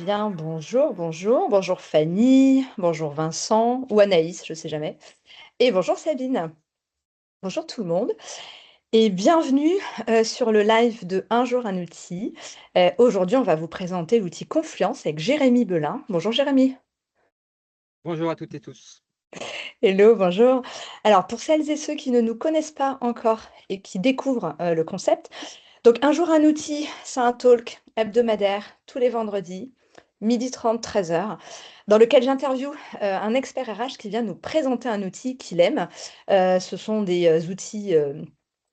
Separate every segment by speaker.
Speaker 1: bien, bonjour, bonjour, bonjour Fanny, bonjour Vincent ou Anaïs, je sais jamais. Et bonjour Sabine. Bonjour tout le monde et bienvenue sur le live de Un jour un outil. Aujourd'hui, on va vous présenter l'outil Confluence avec Jérémy Belin. Bonjour Jérémy.
Speaker 2: Bonjour à toutes et tous.
Speaker 1: Hello, bonjour. Alors, pour celles et ceux qui ne nous connaissent pas encore et qui découvrent le concept, donc Un jour un outil, c'est un talk hebdomadaire tous les vendredis, 12h30, 13h, dans lequel j'interviewe un expert RH qui vient nous présenter un outil qu'il aime. Ce sont des outils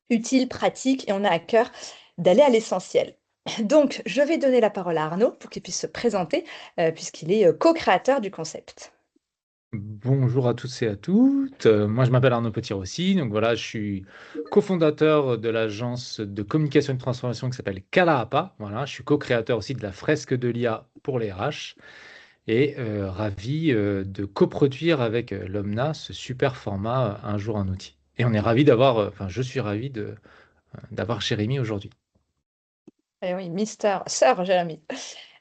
Speaker 1: utiles, pratiques, et on a à cœur d'aller à l'essentiel. Donc, je vais donner la parole à Arnaud pour qu'il puisse se présenter, puisqu'il est co-créateur du concept.
Speaker 3: Bonjour à tous et à toutes. Moi, je m'appelle Arnaud Petit-Rossi. Donc voilà, je suis cofondateur de l'agence de communication et de transformation qui s'appelle Calaapa. Voilà, je suis co-créateur aussi de la fresque de l'IA pour les RH et ravi de coproduire avec l'Omna ce super format Un jour un outil. Et on est ravi d'avoir, enfin, je suis ravi d'avoir Jérémy aujourd'hui.
Speaker 1: Eh oui, Mister, Sir Jérémy.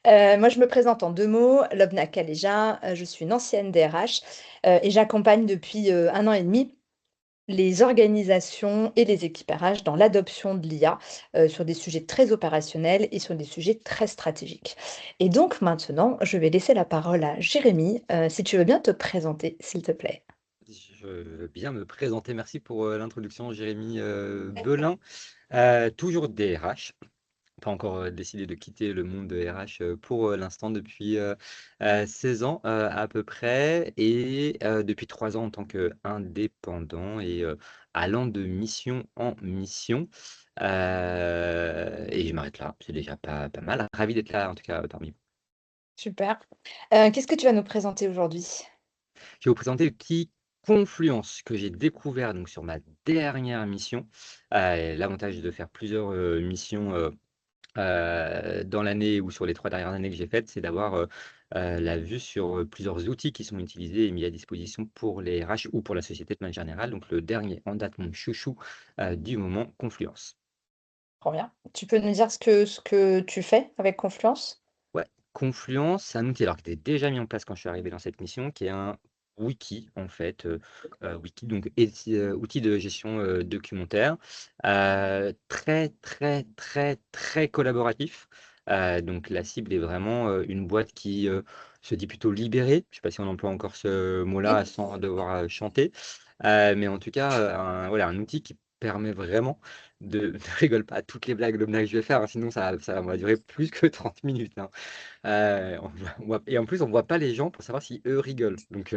Speaker 1: Moi, je me présente en 2 mots, Lobna Kaleja, je suis une ancienne DRH, et j'accompagne depuis, 1 an et demi les organisations et les équipes RH dans l'adoption de l'IA, sur des sujets très opérationnels et sur des sujets très stratégiques. Et donc maintenant, je vais laisser la parole à Jérémy, si tu veux bien te présenter, s'il te plaît.
Speaker 2: Je veux bien me présenter. Merci pour l'introduction, Jérémy Belin. Toujours DRH. Pas encore décidé de quitter le monde de RH pour l'instant depuis 16 ans à peu près et depuis 3 ans en tant qu'indépendant et allant de mission en mission. Et je m'arrête là, c'est déjà pas mal. Ravi d'être là en tout cas parmi vous.
Speaker 1: Super. Qu'est-ce que tu vas nous présenter aujourd'hui?
Speaker 2: Je vais vous présenter le petit Confluence que j'ai découvert donc sur ma dernière mission. L'avantage de faire plusieurs missions dans l'année ou sur les 3 dernières années que j'ai faites, c'est d'avoir la vue sur plusieurs outils qui sont utilisés et mis à disposition pour les RH ou pour la société de manière générale. Donc le dernier en date, mon chouchou du moment, Confluence.
Speaker 1: Trop bien. Tu peux nous dire ce que tu fais avec Confluence?
Speaker 2: Ouais, Confluence, c'est un outil alors qui était déjà mis en place quand je suis arrivé dans cette mission, qui est un wiki en fait, wiki donc outil de gestion, documentaire, très, très, très, très collaboratif. Donc la cible est vraiment, une boîte qui, se dit plutôt libérée. Je ne sais pas si on emploie encore ce mot-là
Speaker 1: Oui.
Speaker 2: sans devoir, chanter. Mais en tout cas, voilà, un outil qui permet vraiment de ne rigole pas à toutes les blagues de que je vais faire, hein, sinon ça va durer plus que 30 minutes, hein. Et en plus, on voit pas les gens pour savoir si eux rigolent. Donc,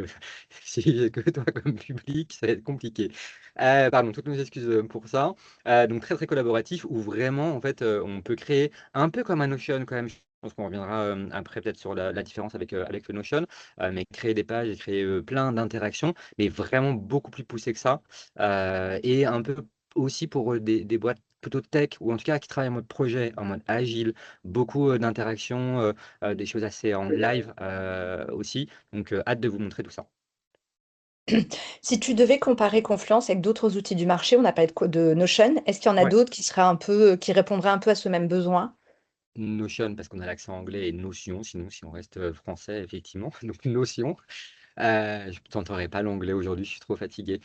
Speaker 2: si j'ai que toi comme public, ça va être compliqué. Pardon, toutes nos excuses, pour ça. Donc très, très collaboratif où vraiment, en fait, on peut créer un peu comme un Notion quand même. Je pense qu'on reviendra, après peut-être sur la différence avec le Notion, mais créer des pages et créer, plein d'interactions, mais vraiment beaucoup plus poussé que ça. Et un peu aussi pour, des boîtes plutôt tech ou en tout cas qui travaillent en mode projet, en mode agile, beaucoup, d'interactions, des choses assez en live, aussi. Donc, hâte de vous montrer tout ça.
Speaker 1: Si tu devais comparer Confluence avec d'autres outils du marché, on a parlé de Notion. Est-ce qu'il y en a
Speaker 2: Ouais.
Speaker 1: d'autres qui seraient un peu, qui répondraient un peu à ce même besoin?
Speaker 2: Notion parce qu'on a l'accent anglais et Notion, sinon si on reste, français effectivement, donc Notion. Je ne tenterai pas l'anglais aujourd'hui, je suis trop fatigué.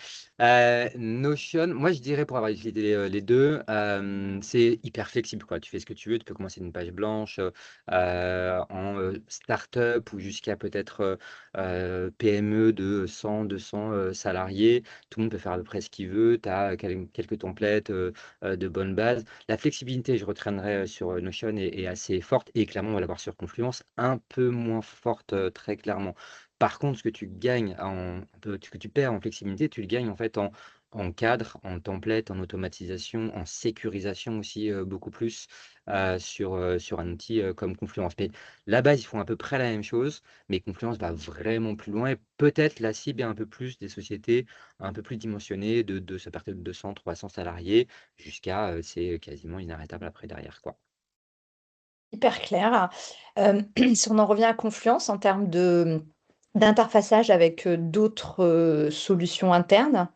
Speaker 2: Notion, moi je dirais pour avoir utilisé les 2, c'est hyper flexible, quoi. Tu fais ce que tu veux, tu peux commencer d'une page blanche, en, start-up ou jusqu'à peut-être, PME de 100-200 salariés. Tout le monde peut faire à peu près ce qu'il veut. Tu as quelques templates, de bonnes bases. La flexibilité, je retraînerai sur, Notion est assez forte et clairement on va l'avoir sur Confluence, un peu moins forte, très clairement. Par contre, ce que tu gagnes ce que tu perds en flexibilité, tu le gagnes en fait en cadre, en template, en automatisation, en sécurisation aussi beaucoup plus sur un outil comme Confluence. Mais la base, ils font à peu près la même chose, mais Confluence va vraiment plus loin et peut-être la cible est un peu plus des sociétés un peu plus dimensionnées de ça partir de 200, 300 salariés jusqu'à c'est quasiment inarrêtable après derrière, quoi.
Speaker 1: Hyper clair. Si on en revient à Confluence en termes d'interfaçage avec, d'autres, solutions internes?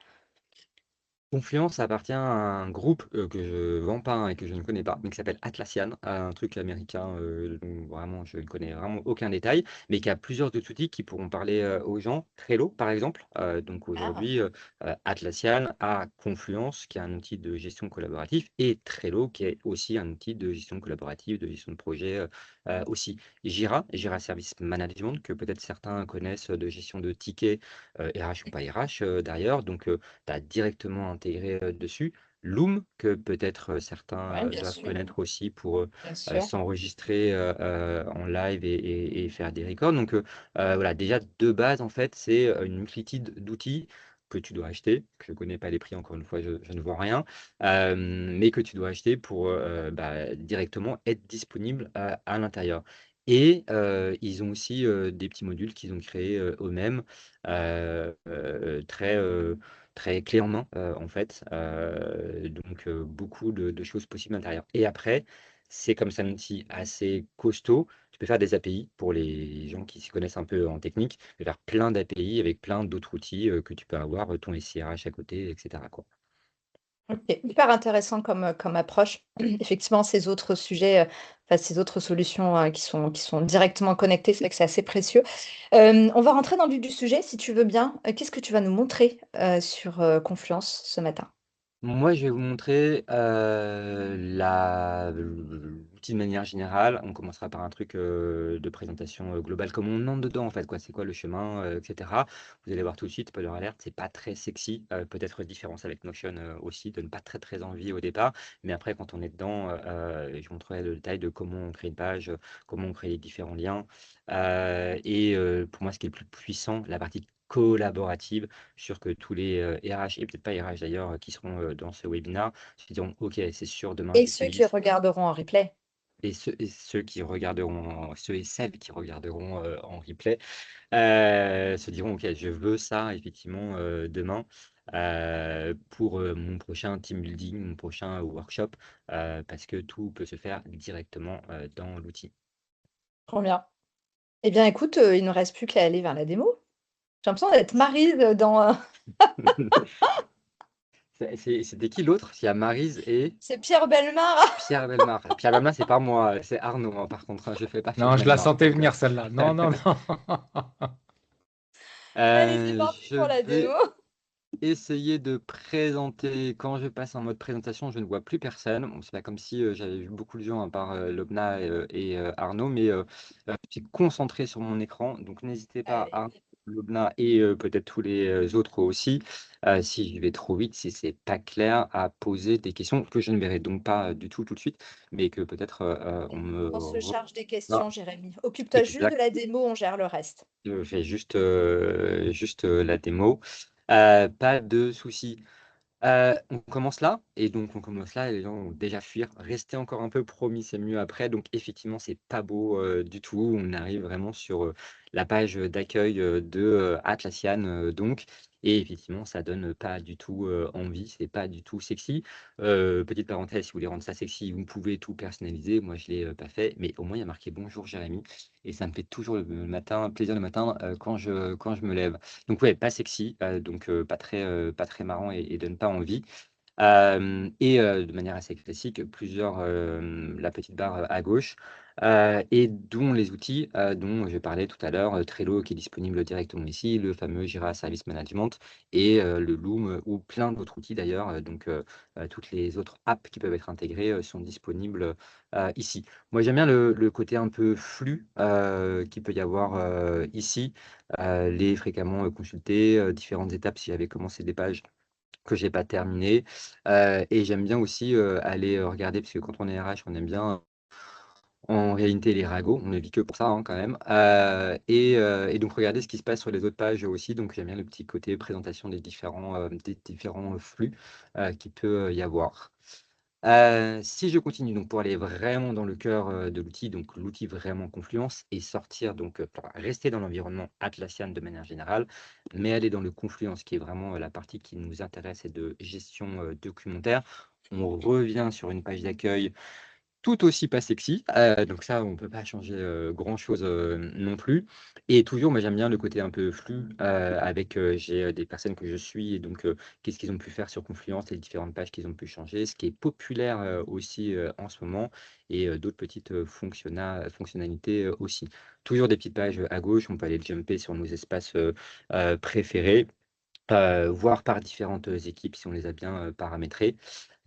Speaker 2: Confluence appartient à un groupe que je vends pas hein, et que je ne connais pas, mais qui s'appelle Atlassian, un truc américain dont vraiment je ne connais vraiment aucun détail, mais qui a plusieurs autres outils qui pourront parler aux gens. Trello, par exemple. Donc
Speaker 1: Ah,
Speaker 2: aujourd'hui, Atlassian a Confluence, qui est un outil de gestion collaborative, et Trello, qui est aussi un outil de gestion collaborative, de gestion de projet aussi. Jira Service Management, que peut-être certains connaissent de gestion de tickets, RH ou pas RH d'ailleurs. Donc, tu as directement intégré dessus. Loom, que peut-être
Speaker 1: ouais,
Speaker 2: certains
Speaker 1: bien
Speaker 2: doivent
Speaker 1: sûr,
Speaker 2: connaître aussi pour
Speaker 1: bien sûr.
Speaker 2: s'enregistrer en live et faire des records. Donc voilà, déjà de base, en fait, c'est une multitude d'outils que tu dois acheter, que je ne connais pas les prix, encore une fois, je ne vois rien, mais que tu dois acheter pour directement être disponible à l'intérieur. Et ils ont aussi des petits modules qu'ils ont créés eux-mêmes, très, très clés en main, en fait. Donc, beaucoup de choses possibles à l'intérieur. Et après, c'est comme ça un outil assez costaud. Tu peux faire des API pour les gens qui s'y connaissent un peu en technique. Tu peux faire plein d'API avec plein d'autres outils que tu peux avoir, ton SIRH à côté, etc., quoi.
Speaker 1: Ok, hyper intéressant comme approche. Effectivement, ces autres sujets, enfin, ces autres solutions qui sont directement connectées, c'est vrai que c'est assez précieux. On va rentrer dans le vif du sujet, si tu veux bien. Qu'est-ce que tu vas nous montrer sur Confluence ce matin?
Speaker 2: Moi, je vais vous montrer l'outil de manière générale. On commencera par un truc de présentation globale, comme on entre dedans, en fait, quoi. C'est quoi le chemin, etc. Vous allez voir tout de suite, spoiler alert, c'est pas très sexy. Peut-être différence avec Notion aussi, donne pas très très envie au départ. Mais après, quand on est dedans, je vous montrerai le détail de comment on crée une page, comment on crée les différents liens. Pour moi, ce qui est le plus puissant, la partie collaborative. Je suis sûr que tous les RH, et peut-être pas RH d'ailleurs, qui seront dans ce webinaire, se diront, OK, c'est sûr, demain
Speaker 1: Et ceux qui
Speaker 2: j'utilise.
Speaker 1: regarderont en replay.
Speaker 2: Et ceux qui regarderont, ceux et celles qui regarderont en replay, se diront, OK, je veux ça effectivement demain pour mon prochain team building, mon prochain workshop, parce que tout peut se faire directement dans l'outil.
Speaker 1: Trop bien. Eh bien, écoute, il ne nous reste plus qu'à aller vers la démo. J'ai l'impression d'être Maryse dans.
Speaker 2: C'était qui l'autre? Il y a Maryse et
Speaker 1: C'est Pierre Bellemare.
Speaker 2: Pierre Bellemare. Pierre Bellemare, c'est pas moi, c'est Arnaud, hein, par contre, hein, je fais pas Pierre
Speaker 3: Non, je la
Speaker 2: Bellemare.
Speaker 3: sentais venir celle-là. Non, non, non.
Speaker 1: Allez, c'est parti
Speaker 2: Je
Speaker 1: pour la démo.
Speaker 2: vais essayer de présenter. Quand je passe en mode présentation, je ne vois plus personne. Bon, c'est pas comme si j'avais vu beaucoup de gens à part Lobna et Arnaud, mais je suis concentré sur mon écran. Donc n'hésitez pas,
Speaker 1: Allez.
Speaker 2: Arnaud, Lobna et peut-être tous les autres aussi, si je vais trop vite, si c'est pas clair, à poser des questions que je ne verrai donc pas du tout tout de suite, mais que peut-être on me...
Speaker 1: On se charge des
Speaker 2: Ah,
Speaker 1: questions, Jérémy. Occupe-toi juste de
Speaker 2: exact.
Speaker 1: la démo, on gère le reste.
Speaker 2: Je fais juste la démo. Pas de souci. On commence là, et donc on commence là, et les gens vont déjà fuir. Restez encore un peu, promis, c'est mieux après. Donc effectivement, c'est pas beau du tout. On arrive vraiment sur la page d'accueil de Atlassian, donc. Et effectivement, ça donne pas du tout envie, c'est pas du tout sexy. Petite parenthèse, si vous voulez rendre ça sexy, vous pouvez tout personnaliser. Moi, je l'ai pas fait, mais au moins, il y a marqué «Bonjour Jérémy», et ça me fait toujours le matin, plaisir le matin quand je me lève. Donc ouais, pas sexy, donc pas très marrant et donne pas envie. De manière assez classique, la petite barre à gauche, et dont les outils dont je parlais tout à l'heure, Trello qui est disponible directement ici, le fameux Jira Service Management et le Loom ou plein d'autres outils d'ailleurs. Toutes les autres apps qui peuvent être intégrées sont disponibles ici. Moi, j'aime bien le côté un peu flux qu'il peut y avoir ici, les fréquemment consultés, différentes étapes si j'avais commencé des pages que j'ai pas terminé. Et j'aime bien aussi aller regarder, parce que quand on est RH, on aime bien en réalité les ragots, on ne vit que pour ça hein, quand même. Et donc regarder ce qui se passe sur les autres pages aussi. Donc j'aime bien le petit côté présentation des différents flux qu'il peut y avoir. Si je continue donc pour aller vraiment dans le cœur de l'outil, donc l'outil vraiment Confluence, et sortir donc pour rester dans l'environnement Atlassian de manière générale, mais aller dans le Confluence qui est vraiment la partie qui nous intéresse et de gestion documentaire. On revient sur une page d'accueil tout aussi pas sexy. Donc ça, on peut pas changer grand-chose non plus. Et toujours, moi j'aime bien le côté un peu flou avec j'ai des personnes que je suis et donc qu'est-ce qu'ils ont pu faire sur Confluence, les différentes pages qu'ils ont pu changer, ce qui est populaire aussi en ce moment et d'autres petites fonctionnalités aussi. Toujours des petites pages à gauche, on peut aller jumper sur nos espaces préférés. Voir par différentes équipes si on les a bien paramétrées.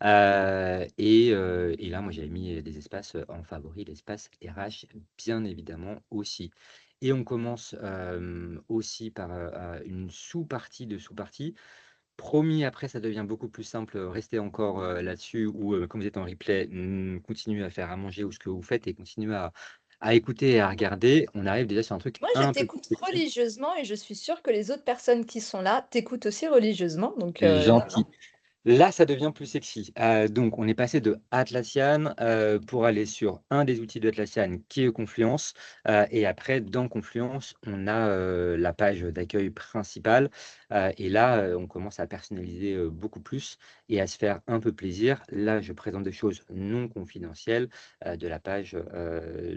Speaker 2: Et là, moi, j'avais mis des espaces en favori, l'espace RH, bien évidemment aussi. Et on commence aussi par une sous-partie de sous-partie. Promis, après, ça devient beaucoup plus simple. Restez encore là-dessus ou, comme vous êtes en replay, continuez à faire à manger ou ce que vous faites et continuez à écouter et à regarder. On arrive déjà sur un truc
Speaker 1: Moi, je
Speaker 2: un peu plus
Speaker 1: t'écoute
Speaker 2: sexy.
Speaker 1: religieusement et je suis sûre que les autres personnes qui sont là t'écoutent aussi religieusement. Donc,
Speaker 2: Gentil. Là, ça devient plus sexy. Donc, on est passé de Atlassian pour aller sur un des outils de Atlassian qui est Confluence. Et après, dans Confluence, on a la page d'accueil principale. Et là, on commence à personnaliser beaucoup plus et à se faire un peu plaisir. Là, je présente des choses non confidentielles de la page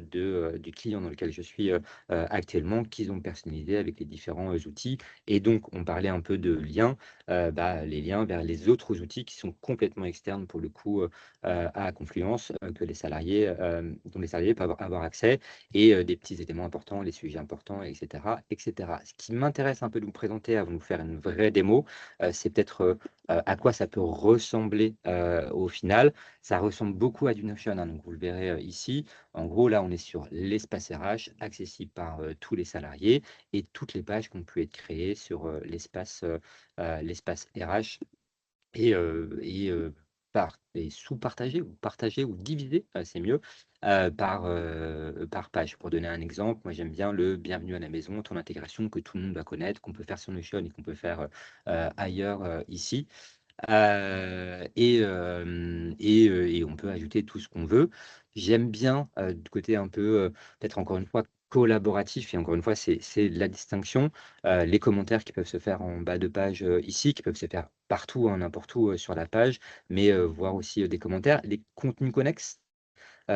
Speaker 2: du client dans lequel je suis actuellement, qu'ils ont personnalisé avec les différents outils. Et donc, on parlait un peu de liens. Les liens vers les autres outils qui sont complètement externes pour le coup à Confluence, que les salariés, dont les salariés peuvent avoir accès et des petits éléments importants, les sujets importants, etc., etc. Ce qui m'intéresse un peu de vous présenter avant de vous faire une vraie démo, c'est peut-être à quoi ça peut ressembler au final. Ça ressemble beaucoup à du Notion, hein, donc vous le verrez ici. En gros, là, on est sur l'espace RH accessible par tous les salariés et toutes les pages qui ont pu être créées sur l'espace RH et sous-partager ou diviser, c'est mieux, par page. Pour donner un exemple, moi j'aime bien le bienvenue à la maison, ton intégration que tout le monde doit connaître, qu'on peut faire sur Notion et qu'on peut faire ailleurs ici. Et on peut ajouter tout ce qu'on veut. J'aime bien du côté un peu, peut-être encore une fois, collaboratif, et encore une fois, c'est la distinction. Les commentaires qui peuvent se faire en bas de page ici, qui peuvent se faire partout, hein, n'importe où sur la page, mais voir aussi des commentaires, les contenus connexes.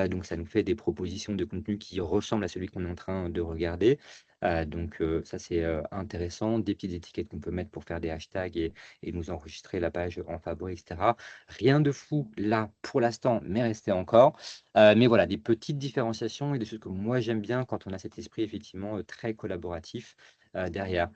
Speaker 2: Donc ça nous fait des propositions de contenu qui ressemblent à celui qu'on est en train de regarder. Ça, c'est intéressant. Des petites étiquettes qu'on peut mettre pour faire des hashtags et nous enregistrer la page en favori, etc. Rien de fou là pour l'instant, mais restez encore. Mais voilà, des petites différenciations et des choses que moi j'aime bien quand on a cet esprit effectivement très collaboratif derrière.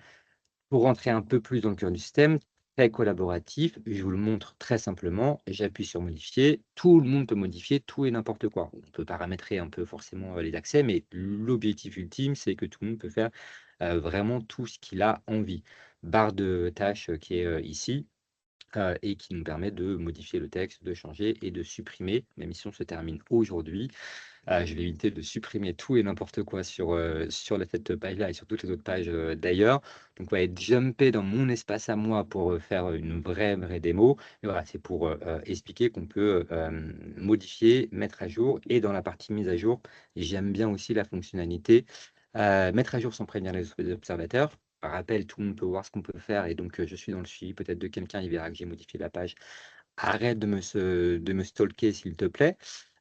Speaker 2: Pour rentrer un peu plus dans le cœur du système, très collaboratif, je vous le montre très simplement, j'appuie sur modifier, tout le monde peut modifier tout et n'importe quoi. On peut paramétrer un peu forcément les accès, mais l'objectif ultime, c'est que tout le monde peut faire vraiment tout ce qu'il a envie. Barre de tâches qui est ici, et qui nous permet de modifier le texte, de changer et de supprimer. Ma mission se termine aujourd'hui. Je vais éviter de supprimer tout et n'importe quoi sur cette page-là et sur toutes les autres pages d'ailleurs. Donc, on va être jumpé dans mon espace à moi pour faire une vraie démo. Mais voilà, c'est pour expliquer qu'on peut modifier, mettre à jour. Et dans la partie mise à jour, j'aime bien aussi la fonctionnalité mettre à jour sans prévenir les observateurs. Par rappel, tout le monde peut voir ce qu'on peut faire. Et donc, je suis dans le suivi peut-être de quelqu'un, il verra que j'ai modifié la page. Arrête de me stalker, s'il te plaît,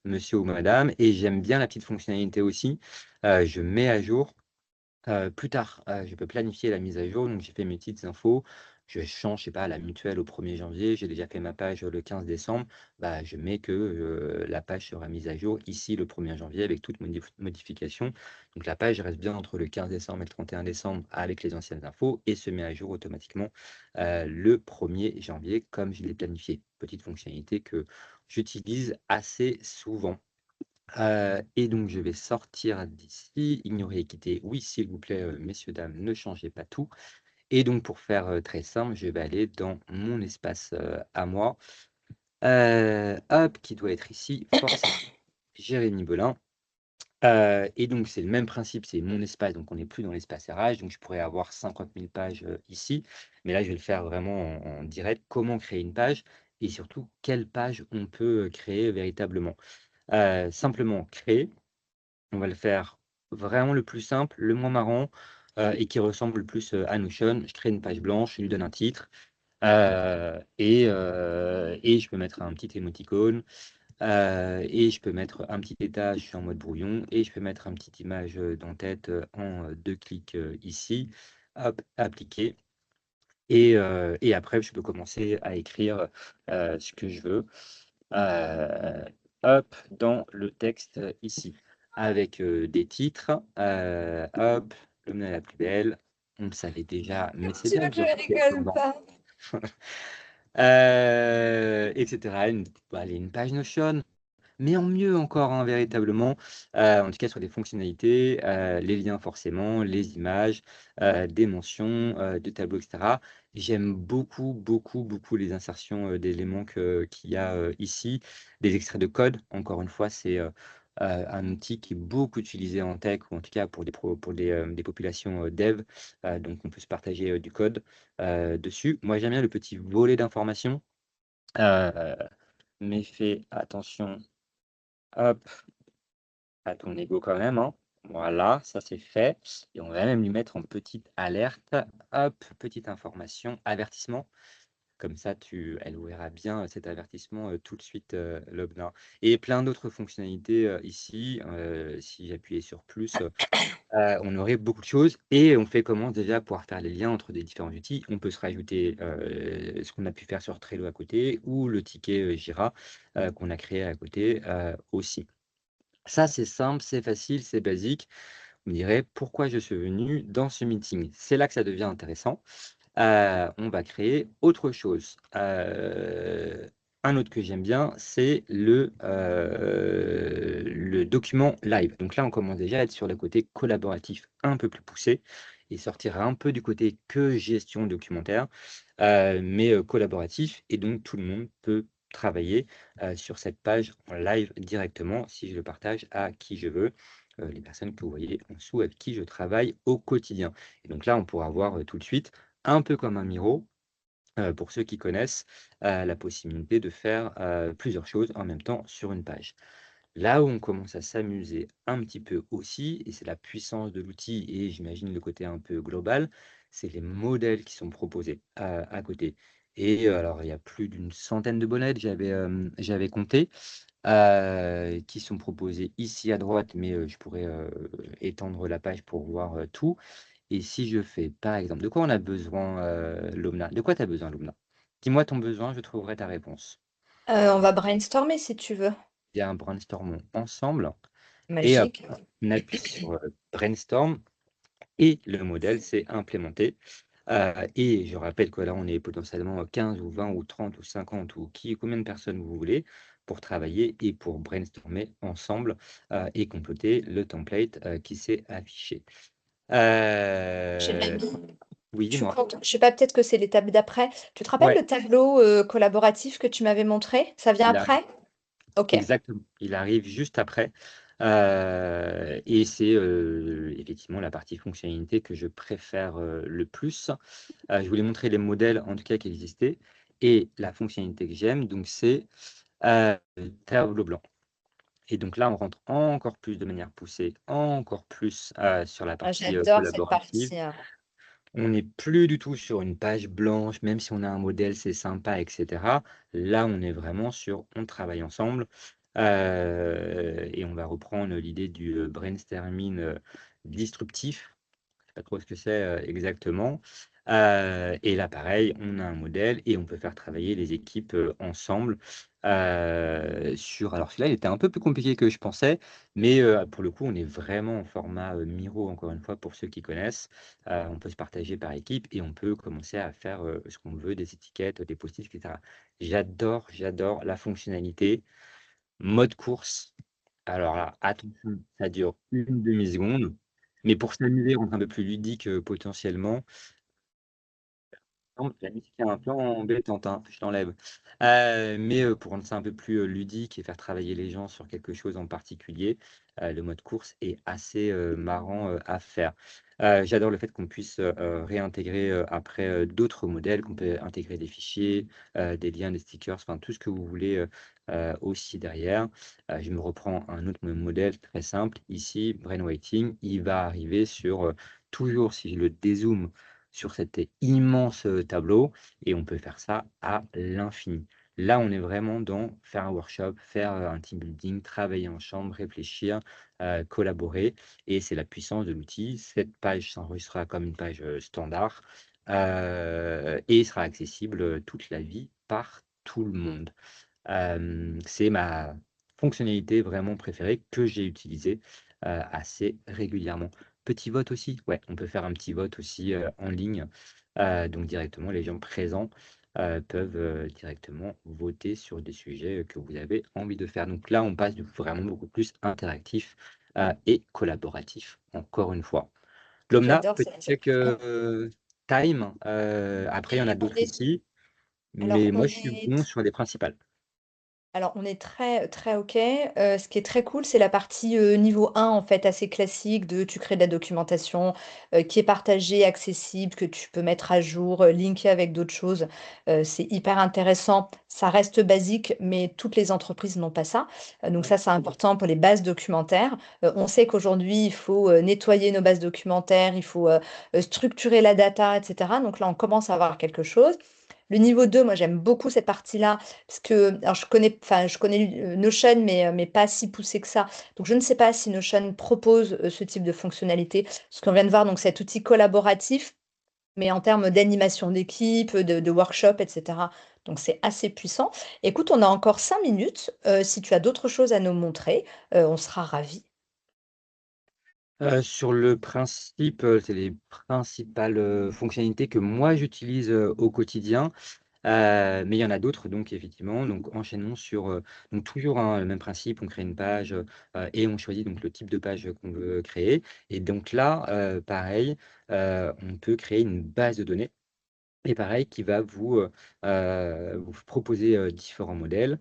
Speaker 2: monsieur ou madame. Et j'aime bien la petite fonctionnalité aussi. Je mets à jour. Plus tard, je peux planifier la mise à jour. Donc, j'ai fait mes petites infos. Je change, je sais pas, la mutuelle au 1er janvier. J'ai déjà fait ma page le 15 décembre. Je mets que la page sera mise à jour ici le 1er janvier avec toute modification. Donc, la page reste bien entre le 15 décembre et le 31 décembre avec les anciennes infos et se met à jour automatiquement le 1er janvier comme je l'ai planifié. Petite fonctionnalité que j'utilise assez souvent. Et donc, je vais sortir d'ici. Ignorer et quitter. Oui, s'il vous plaît, messieurs, dames, ne changez pas tout. Et donc, pour faire très simple, je vais aller dans mon espace à moi. Hop, qui doit être ici. Forcément, Jérémy Belin. Et donc, c'est le même principe, c'est mon espace. Donc, on n'est plus dans l'espace RH. Donc, je pourrais avoir 50 000 pages ici. Mais là, je vais le faire vraiment en direct. Comment créer une page et surtout, quelle page on peut créer véritablement. Simplement créer. On va le faire vraiment le plus simple, le moins marrant et qui ressemble le plus à Notion. Je crée une page blanche, je lui donne un titre et je peux mettre un petit émoticône. Et je peux mettre un petit étage, je suis en mode brouillon, et je peux mettre une petite image d'en-tête en 2 clics ici. Hop, appliquer. Et après, je peux commencer à écrire ce que je veux. Hop, dans le texte ici, avec des titres. Hop, l'homme est la plus belle. On le savait déjà, mais c'est
Speaker 1: Tu
Speaker 2: bien
Speaker 1: veux
Speaker 2: que
Speaker 1: que
Speaker 2: j'en
Speaker 1: je
Speaker 2: ai quelques
Speaker 1: rigole
Speaker 2: temps.
Speaker 1: pas?
Speaker 2: Etc. Allez, une page Notion, mais en mieux encore, hein, véritablement. En tout cas, sur des fonctionnalités, les liens forcément, les images, des mentions, de tableaux, etc. J'aime beaucoup, beaucoup, beaucoup les insertions d'éléments qu'il y a ici. Des extraits de code, encore une fois, c'est un outil qui est beaucoup utilisé en tech, ou en tout cas pour des populations dev. Donc, on peut se partager du code dessus. Moi, j'aime bien le petit volet d'informations. Euh, mais fais attention, hop, à ton ego quand même, hein. Voilà, ça c'est fait. Et on va même lui mettre en petite alerte. Hop, petite information, avertissement. Comme ça, elle verra bien cet avertissement tout de suite, Lobna. Et plein d'autres fonctionnalités ici. Si j'appuyais sur plus, on aurait beaucoup de choses. Et on fait comment déjà pouvoir faire les liens entre des différents outils. On peut se rajouter ce qu'on a pu faire sur Trello à côté, ou le ticket Jira qu'on a créé à côté aussi. Ça, c'est simple, c'est facile, c'est basique. Vous me direz pourquoi je suis venu dans ce meeting. C'est là que ça devient intéressant. On va créer autre chose. Un autre que j'aime bien, c'est le document live. Donc là, on commence déjà à être sur le côté collaboratif un peu plus poussé et sortir un peu du côté que gestion documentaire, mais collaboratif. Et donc, tout le monde peut travailler sur cette page en live directement si je le partage à qui je veux, les personnes que vous voyez en dessous avec qui je travaille au quotidien. Et donc là, on pourra voir tout de suite, un peu comme un Miro, pour ceux qui connaissent, la possibilité de faire plusieurs choses en même temps sur une page. Là où on commence à s'amuser un petit peu aussi, et c'est la puissance de l'outil et j'imagine le côté un peu global, c'est les modèles qui sont proposés à côté. Et alors, il y a plus d'une centaine de modèles, j'avais compté, qui sont proposés ici à droite, mais je pourrais étendre la page pour voir tout. Et si je fais, par exemple, de quoi on a besoin, Lomna? De quoi tu as besoin, Lomna? Dis-moi ton besoin, je trouverai ta réponse.
Speaker 1: On va brainstormer si tu veux.
Speaker 2: Il y a un brainstormons ensemble et hop,
Speaker 1: Magique.
Speaker 2: on appuie sur brainstorm et le modèle s'est implémenté. Et je rappelle que là, on est potentiellement 15 ou 20 ou 30 ou 50 ou combien de personnes vous voulez pour travailler et pour brainstormer ensemble et compléter le template qui s'est affiché.
Speaker 1: J'ai
Speaker 2: Euh,
Speaker 1: même
Speaker 2: oui,
Speaker 1: Je suis
Speaker 2: dis-moi.
Speaker 1: contente. Je sais pas, peut-être que c'est l'étape d'après. Tu te rappelles
Speaker 2: Ouais,
Speaker 1: le tableau collaboratif que tu m'avais montré? Ça vient
Speaker 2: il arrive.
Speaker 1: après? Ok.
Speaker 2: Exactement. Il arrive juste après. Et c'est effectivement la partie fonctionnalité que je préfère le plus. Je voulais montrer les modèles, en tout cas, qui existaient. Et la fonctionnalité que j'aime, donc, c'est tableau blanc. Et donc là, on rentre encore plus de manière poussée, encore plus sur la
Speaker 1: Ah,
Speaker 2: partie
Speaker 1: j'adore cette
Speaker 2: collaborative.
Speaker 1: partie, hein.
Speaker 2: On n'est plus du tout sur une page blanche, même si on a un modèle, c'est sympa, etc. Là, on est vraiment sur on travaille ensemble. Et on va reprendre l'idée du brainstorming disruptif. Je sais pas trop ce que c'est exactement. Et là, pareil, on a un modèle et on peut faire travailler les équipes ensemble sur. Alors, celui-là, il était un peu plus compliqué que je pensais, mais pour le coup, on est vraiment en format Miro, encore une fois, pour ceux qui connaissent. On peut se partager par équipe et on peut commencer à faire ce qu'on veut, des étiquettes, des post-it, etc. J'adore la fonctionnalité. Mode course. Alors là, attention, ça dure une demi-seconde. Mais pour s'amuser, rendre un peu plus ludique potentiellement, non, la musique est un peu embêtante, hein, je t'enlève. Mais pour rendre ça un peu plus ludique et faire travailler les gens sur quelque chose en particulier, le mode course est assez marrant à faire. J'adore le fait qu'on puisse réintégrer après d'autres modèles, qu'on peut intégrer des fichiers, des liens, des stickers, enfin tout ce que vous voulez aussi derrière. Je me reprends un autre modèle très simple. Ici, Brainwriting, il va arriver sur toujours, si je le dézoome, sur cet immense tableau et on peut faire ça à l'infini. Là, on est vraiment dans faire un workshop, faire un team building, travailler ensemble, réfléchir, collaborer. Et c'est la puissance de l'outil. Cette page s'enregistrera comme une page standard et sera accessible toute la vie par tout le monde. C'est ma fonctionnalité vraiment préférée que j'ai utilisée assez régulièrement. Petit vote aussi, ouais, on peut faire un petit vote aussi en ligne. Donc directement, les gens présents peuvent directement voter sur des sujets que vous avez envie de faire. Donc là, on passe du coup vraiment beaucoup plus interactif et collaboratif, encore une fois. Lomna,
Speaker 1: J'adore
Speaker 2: petit
Speaker 1: cette
Speaker 2: check time. Après, il y en a
Speaker 1: on
Speaker 2: d'autres
Speaker 1: est
Speaker 2: outils,
Speaker 1: alors
Speaker 2: mais moi, je suis bon sur les principales.
Speaker 1: on est très, très OK. Ce qui est très cool, c'est la partie, niveau 1 en fait, assez classique de tu crées de la documentation, qui est partagée, accessible, que tu peux mettre à jour, linker avec d'autres choses. C'est hyper intéressant. Ça reste basique, mais toutes les entreprises n'ont pas ça. Donc ça, c'est important pour les bases documentaires. On sait qu'aujourd'hui, il faut, nettoyer nos bases documentaires, il faut, structurer la data et cetera. Donc là, on commence à avoir quelque chose. Le niveau 2, moi, j'aime beaucoup cette partie-là parce que alors je connais, Notion, mais pas si poussé que ça. Donc je ne sais pas si Notion propose, ce type de fonctionnalité. Ce qu'on vient de voir, donc cet outil collaboratif, mais en termes d'animation d'équipe, de workshop et cetera. Donc c'est assez puissant. Écoute, on a encore 5 minutes, si tu as d'autres choses à nous montrer, on sera ravis.
Speaker 2: Sur le principe, c'est les principales, fonctionnalités que moi j'utilise, au quotidien, mais il y en a d'autres donc effectivement. Donc enchaînons sur, donc toujours, hein, le même principe, on crée une page, et on choisit donc le type de page qu'on veut créer et donc là, pareil, on peut créer une base de données. Et pareil, qui va vous proposer, différents modèles.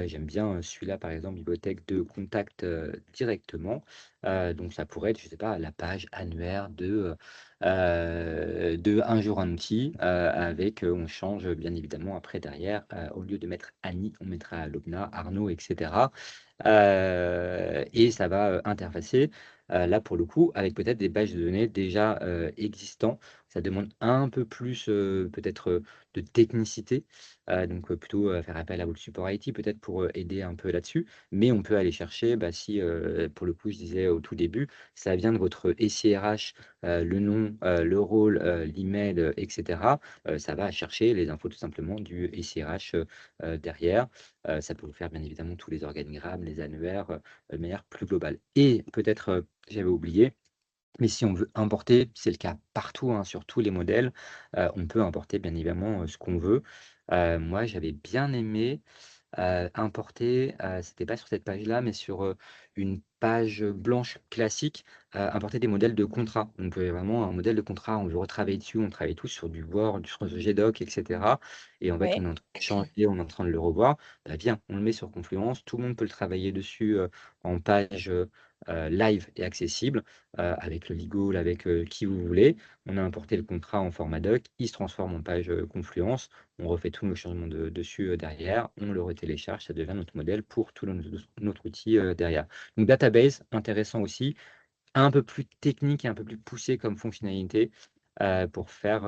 Speaker 2: J'aime bien, celui-là, par exemple, bibliothèque de contact, directement. Donc ça pourrait être, je sais pas, la page annuaire de Un jour un outil, avec, on change, bien évidemment après derrière, au lieu de mettre Annie, on mettra Lobna, Arnaud et cetera. Et ça va, interfacer, là, pour le coup, avec peut-être des bases de données déjà, existants. Ça demande un peu plus, peut-être, de technicité, donc plutôt, faire appel à votre support IT peut-être pour, aider un peu là-dessus. Mais on peut aller chercher, bah, si, pour le coup, je disais au tout début, ça vient de votre SIRH, le nom, le rôle, l'email, et cetera, ça va chercher les infos tout simplement du SIRH, derrière. Ça peut vous faire bien évidemment tous les organigrammes, les annuaires, de manière plus globale. Et peut-être, j'avais oublié, mais si on veut importer, c'est le cas partout, hein, sur tous les modèles, on peut importer bien évidemment, ce qu'on veut. Moi, j'avais bien aimé importer, c'était pas sur cette page-là, mais sur, une page blanche classique, importer des modèles de contrats. Donc, vraiment un modèle de contrat, on veut retravailler dessus, on travaille tous sur du Word, sur du GDoc et cetera et en fait, on
Speaker 1: Ouais.
Speaker 2: est en train de changer, on est en train de le revoir. Bah, viens, on le met sur Confluence, tout le monde peut le travailler dessus, en page, live et accessible, avec le legal, avec, qui vous voulez. On a importé le contrat en format doc, il se transforme en page, Confluence. On refait tous nos changements dessus derrière, on le retélécharge, ça devient notre modèle pour tout notre outil derrière. Donc database, intéressant aussi, un peu plus technique et un peu plus poussé comme fonctionnalité pour faire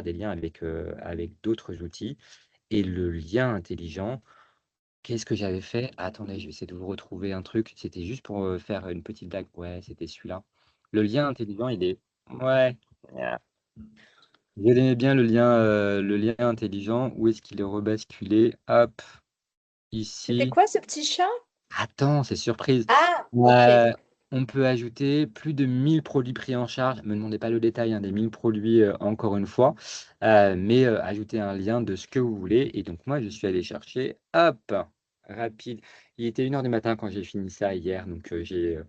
Speaker 2: des liens avec d'autres outils. Et le lien intelligent, qu'est-ce que j'avais fait? Attendez, je vais essayer de vous retrouver un truc. C'était juste pour faire une petite blague. Ouais, c'était celui-là. Le lien intelligent, il est... Ouais. Je l'aimais bien le lien intelligent. Où est-ce qu'il est rebasculé? Hop,
Speaker 1: C'était
Speaker 2: ici.
Speaker 1: quoi ce petit chat?
Speaker 2: Attends, c'est surprise.
Speaker 1: Ah! OK.
Speaker 2: On peut ajouter plus de 1000 produits pris en charge. Me demandez pas le détail, hein, des 1000 produits, encore une fois, mais ajouter un lien de ce que vous voulez et donc moi, je suis allé chercher, hop, rapide. Il était 1 heure du matin quand j'ai fini ça hier, donc j'ai,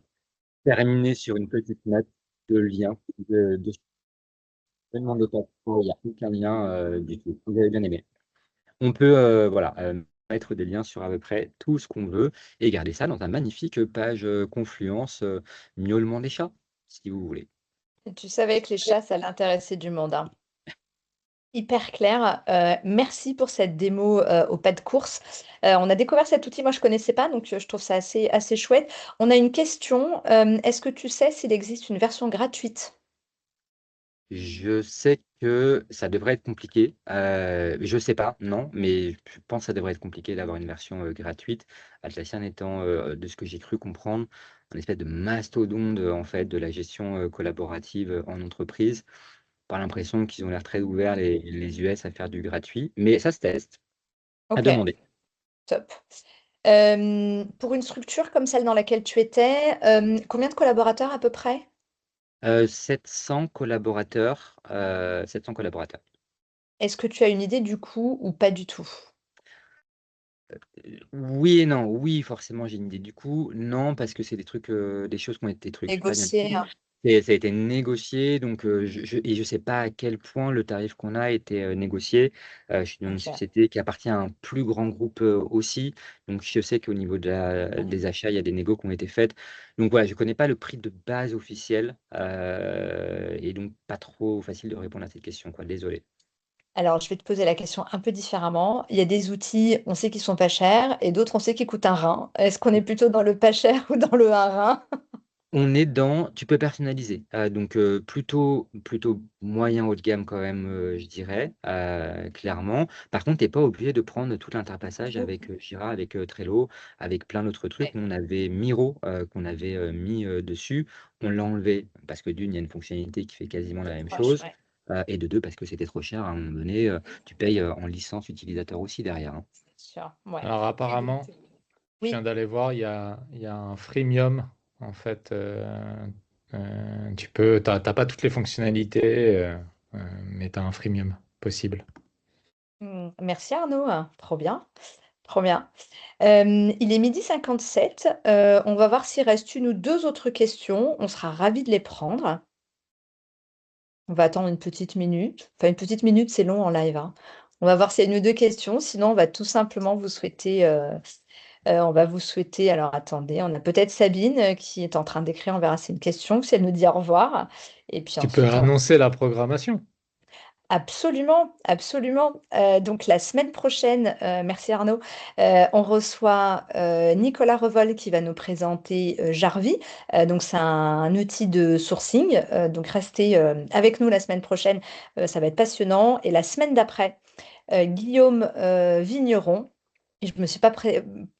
Speaker 2: terminé sur une petite note de lien de ne demandez pas pourquoi, il y a aucun lien, du tout. Vous avez bien aimé. On peut, voilà, mettre des liens sur à peu près tout ce qu'on veut et garder ça dans un magnifique, page, Confluence, miaulement des chats, si vous voulez.
Speaker 1: Tu savais que les chats, ça l'intéressait du monde, hein. Hyper clair, merci pour cette démo, au pas de course. On a découvert cet outil, moi je connaissais pas, donc je trouve ça assez chouette. On a une question, est-ce que tu sais s'il existe une version gratuite?
Speaker 2: Je sais que ça devrait être compliqué. Je sais pas, non, mais je pense que ça devrait être compliqué d'avoir une version gratuite. Atlassian étant, de ce que j'ai cru comprendre, un espèce de mastodonte en fait de la gestion collaborative en entreprise. Pas l'impression qu'ils ont l'air très ouverts les US à faire du gratuit, mais ça se teste. À
Speaker 1: Ok,
Speaker 2: demander.
Speaker 1: top. Pour une structure comme celle dans laquelle tu étais, combien de collaborateurs à peu près?
Speaker 2: 700 collaborateurs, 700 collaborateurs.
Speaker 1: Est-ce que tu as une idée du coût ou pas du tout?
Speaker 2: Oui et non. Oui, forcément, j'ai une idée du coup. Non, parce que c'est des trucs, des choses qui ont été des trucs pas bien
Speaker 1: Négocier, hein.
Speaker 2: et ça a été négocié donc je sais pas à quel point le tarif qu'on a été, négocié. Je suis dans une
Speaker 1: Ok.
Speaker 2: société qui appartient à un plus grand groupe, aussi, donc je sais qu'au niveau des achats, il y a des négos qui ont été faites. Donc voilà, je connais pas le prix de base officiel, et donc pas trop facile de répondre à cette question, quoi. Désolé.
Speaker 1: Alors, je vais te poser la question un peu différemment. Il y a des outils, on sait qu'ils sont pas chers et d'autres, on sait qu'ils coûtent un rein. Est-ce qu'on est plutôt dans le pas cher ou dans le un rein?
Speaker 2: On est dans tu peux personnaliser, donc plutôt moyen haut de gamme quand même, je dirais, clairement. Par contre, tu es pas obligé de prendre tout l'interfaçage avec, Jira, avec, Trello, avec plein d'autres trucs.
Speaker 1: Ouais,
Speaker 2: Nous, on avait Miro, qu'on avait, mis, dessus. On l'a enlevé parce que d'une, il y a une fonctionnalité qui fait quasiment la
Speaker 1: trop
Speaker 2: même
Speaker 1: proche,
Speaker 2: chose,
Speaker 1: ouais,
Speaker 2: et de 2 parce que c'était trop cher à un moment donné, tu payes, en licence utilisateur aussi derrière, hein.
Speaker 1: c'est sûr. Ouais.
Speaker 3: Alors apparemment, je viens
Speaker 1: Oui.
Speaker 3: d'aller voir, il y a un freemium en fait. T'as pas toutes les fonctionnalités, mais tu as un freemium possible.
Speaker 1: Merci Arnaud, trop bien, trop bien. Il est 12h57. On va voir s'il reste une ou deux autres questions. On sera ravis de les prendre. On va attendre une petite minute. Enfin, une petite minute, c'est long en live, hein. On va voir s'il y a une ou deux questions. Sinon, on va tout simplement vous souhaiter, on va vous souhaiter. Alors, attendez, on a peut-être Sabine qui est en train d'écrire. On verra si c'est une question, si elle nous dit au revoir. Et puis
Speaker 3: Tu peux
Speaker 1: ensuite,
Speaker 3: annoncer la programmation.
Speaker 1: absolument, absolument. Donc la semaine prochaine, merci Arnaud, on reçoit Nicolas Revol qui va nous présenter Jarvis. Donc c'est un outil de sourcing. Donc restez avec nous la semaine prochaine, ça va être passionnant. Et la semaine d'après, Guillaume Vigneron. Je me suis pas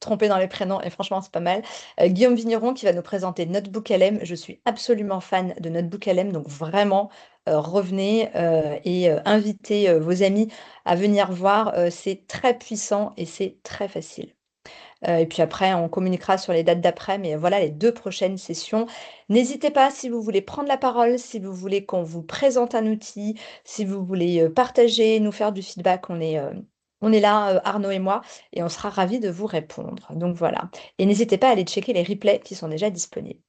Speaker 1: trompée dans les prénoms et franchement c'est pas mal. Guillaume Vigneron qui va nous présenter Notebook LM. Je suis absolument fan de Notebook LM, donc vraiment revenez et invitez vos amis à venir voir. C'est très puissant et c'est très facile. Et puis après, on communiquera sur les dates d'après, mais voilà les deux prochaines sessions. N'hésitez pas si vous voulez prendre la parole, si vous voulez qu'on vous présente un outil, si vous voulez partager, nous faire du feedback, on est là, Arnaud et moi, et on sera ravis de vous répondre. Donc voilà. Et n'hésitez pas à aller checker les replays qui sont déjà disponibles.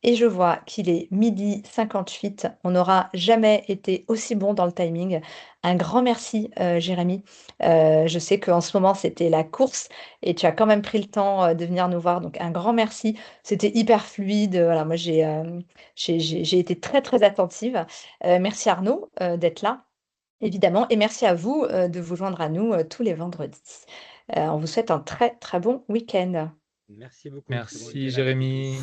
Speaker 1: Et je vois qu'il est 12h58. On n'aura jamais été aussi bon dans le timing. Un grand merci, Jérémy. Je sais qu'en ce moment, c'était la course et tu as quand même pris le temps, de venir nous voir. Donc un grand merci. C'était hyper fluide. Voilà, moi, j'ai été très, très attentive. Merci Arnaud, d'être là, évidemment. Et merci à vous, de vous joindre à nous, tous les vendredis. On vous souhaite un très, très bon week-end.
Speaker 2: Merci beaucoup. Très bon
Speaker 3: Merci
Speaker 2: week-end à tous.
Speaker 3: Jérémy.